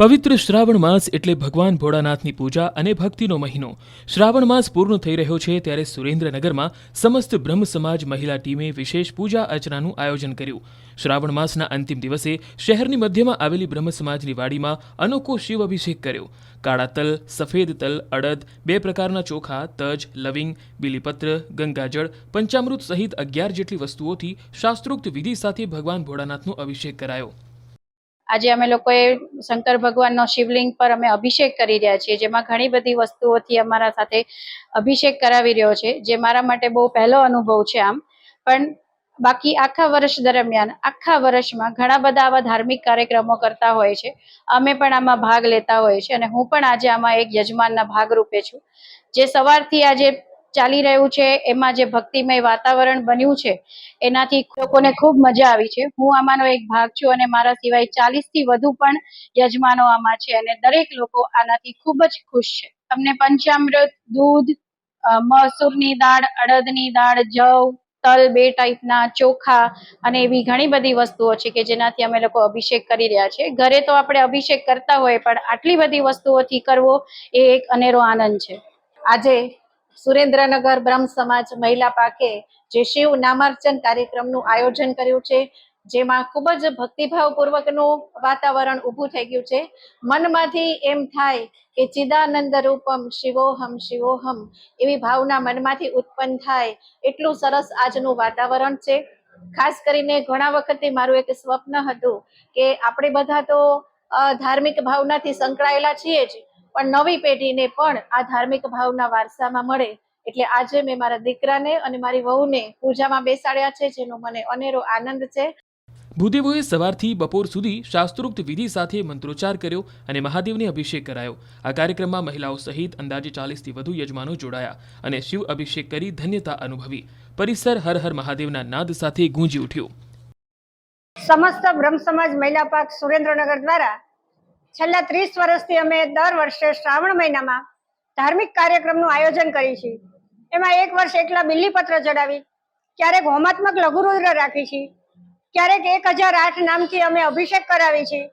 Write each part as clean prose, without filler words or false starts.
પવિત્ર શ્રાવણ માસ એટલે ભગવાન ભોળાનાથની પૂજા અને ભક્તિનો મહિનો. શ્રાવણ માસ પૂર્ણ થઈ રહ્યો છે ત્યારે સુરેન્દ્રનગરમાં સમસ્ત બ્રહ્મ સમાજ મહિલા ટીમે વિશેષ પૂજા અર્ચનાનું આયોજન કર્યું. શ્રાવણ માસના અંતિમ દિવસે શહેરની મધ્યમાં આવેલી બ્રહ્મ સમાજની વાડીમાં અનોખો શિવ અભિષેક કર્યો. કાળા તલ, સફેદ તલ, અડદ, 2 પ્રકારના ચોખા, તજ, લવિંગ, બીલીપત્ર, ગંગાજળ, પંચામૃત સહિત 11 જેટલી વસ્તુઓથી શાસ્ત્રોક્ત વિધિ સાથે ભગવાન ભોળાનાથનો અભિષેક કરાયો. આજે અમે લોકોએ શંકર ભગવાનનો શિવલિંગ પર અમે અભિષેક કરી રહ્યા છીએ, જેમાં ઘણી બધી વસ્તુઓથી અમારા સાથે અભિષેક કરાવી રહ્યો છે, જે મારા માટે બહુ પહેલો અનુભવ છે. આમ પણ બાકી આખા વર્ષ દરમિયાન આખા વર્ષમાં ઘણા બધા આવા ધાર્મિક કાર્યક્રમો કરતા હોય છે. અમે પણ આમાં ભાગ લેતા હોય છે અને હું પણ આજે આમાં એક યજમાનના ભાગરૂપે છું. જે સવારથી આજે ચાલી રહ્યું છે એમાં જે ભક્તિમય વાતાવરણ બન્યું છે એનાથી લોકોને ખૂબ મજા આવી છે. હું આમાંનો એક ભાગ છું અને મારા સિવાય 40 થી વધુ પણ યજમાનો આમાં છે અને દરેક લોકો આનાથી ખૂબ જ ખુશ છે. તમને પંચામૃત, દૂધ, મસૂરની દાળ, અડદની દાળ, જવ, તલ, 2 ટાઈપના ચોખા અને એવી ઘણી બધી વસ્તુઓ છે કે જેનાથી અમે લોકો અભિષેક કરી રહ્યા છીએ. ઘરે તો આપણે અભિષેક કરતા હોય પણ આટલી બધી વસ્તુઓથી કરવો એ એક અનેરો આનંદ છે. આજે સુરેન્દ્રનગર બ્રહ્મ સમાજ મહિલા પાકે જે શિવ નામાર્ચન કાર્યક્રમનું આયોજન કર્યું છે, જેમાં ખૂબ જ ભક્તિભાવપૂર્વકનું વાતાવરણ ઊભું થઈ ગયું છે. મનમાંથી એમ થાય કે ચિદાનંદ રૂપમ શિવોહમ શિવોહમ એવી ભાવના મનમાંથી ઉત્પન્ન થાય એટલું સરસ આજનું વાતાવરણ છે. ખાસ કરીને ઘણા વખતે મારું એક સ્વપ્ન હતું કે આપણે બધા તો ધાર્મિક ભાવનાથી સંકળાયેલા છીએ જ, પણ નવી પેઢીને પણ આ ધાર્મિક ભાવના વારસામાં મળે એટલે આજે મેં મારા દીકરાને અને મારી વહુને પૂજામાં બેસાડ્યા છે, જેનો મને અનેરો આનંદ છે. ભૂદેવોએ સવારથી બપોર સુધી શાસ્ત્રોક્ત વિધિ સાથે મંત્રોચ્ચાર કર્યો અને મહાદેવને અભિષેક કરાયો. આ કાર્યક્રમમાં મહિલાઓ સહિત અંદાજે 40 થી વધુ યજમાનો જોડાયા અને શિવ અભિષેક કરી ધન્યતા અનુભવી. પરિસર હર હર મહાદેવના નાદ સાથે ગૂંજી ઉઠ્યું. સમસ્ત બ્રહ્મ સમાજ મહિલા પાક સુરેન્દ્રનગર દ્વારા છેલ્લા 30 વર્ષથી અમે દર વર્ષે શ્રાવણ મહિનામાં ધાર્મિક કાર્યક્રમનું આયોજન કરીએ છીએ. એમાં એક વર્ષ એકલા બિલ્લીપત્ર ચડાવી, ક્યારેક હોમાત્મક લઘુરુદ્ર રાખી છીએ, ક્યારેક 1008 નામથી અમે અભિષેક કરાવી છીએ.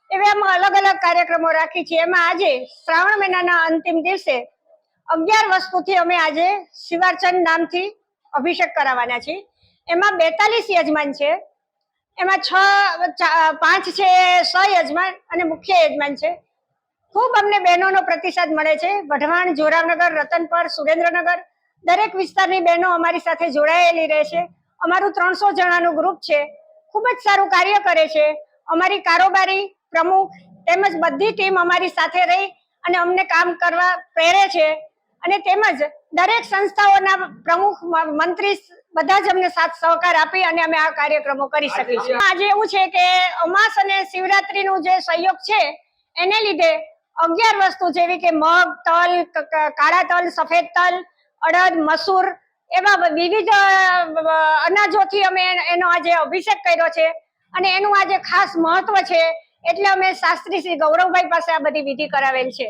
એવા અમે અલગ અલગ કાર્યક્રમો રાખી છીએ. એમાં આજે શ્રાવણ મહિનાના અંતિમ દિવસે 11 વસ્તુથી અમે આજે શિવાર્ચન નામથી અભિષેક કરાવવાના છીએ. એમાં 42 યજમાન છે. એમાં 5 છે સહયજમાન અને મુખ્ય યજમાન છે. ખૂબ અમને બહેનોનો પ્રતિસાદ મળે છે. વઢવાણ, જોરાવનગર, રતનપર, સુરેન્દ્રનગર દરેક વિસ્તારની બહેનો અમારી સાથે જોડાયેલી રહે છે. અમારું 300 જણાનું ગ્રુપ છે. ખૂબ જ સારું કાર્ય કરે છે. અમારી કારોબારી પ્રમુખ તેમજ બધી ટીમ અમારી સાથે રહી અને અમને કામ કરવા પ્રેરે છે અને તેમજ દરેક સંસ્થાઓના પ્રમુખ, મંત્રી બધા જ અમને સાથ સહકાર આપી અને અમે આ કાર્યક્રમો કરી શકીએ છીએ. આજે એવું છે કે અમાસ અને શિવરાત્રીનું જે સહયોગ છે એને લીધે 11 વસ્તુ જેવી કે મગ, તલ, કાળા તલ, સફેદ તલ, અડદ, મસૂર એવા વિવિધ અનાજોથી અમે એનો આજે અભિષેક કર્યો છે અને એનું આજે ખાસ મહત્વ છે એટલે અમે શાસ્ત્રી શ્રી ગૌરવભાઈ પાસે આ બધી વિધિ કરાવેલ છે.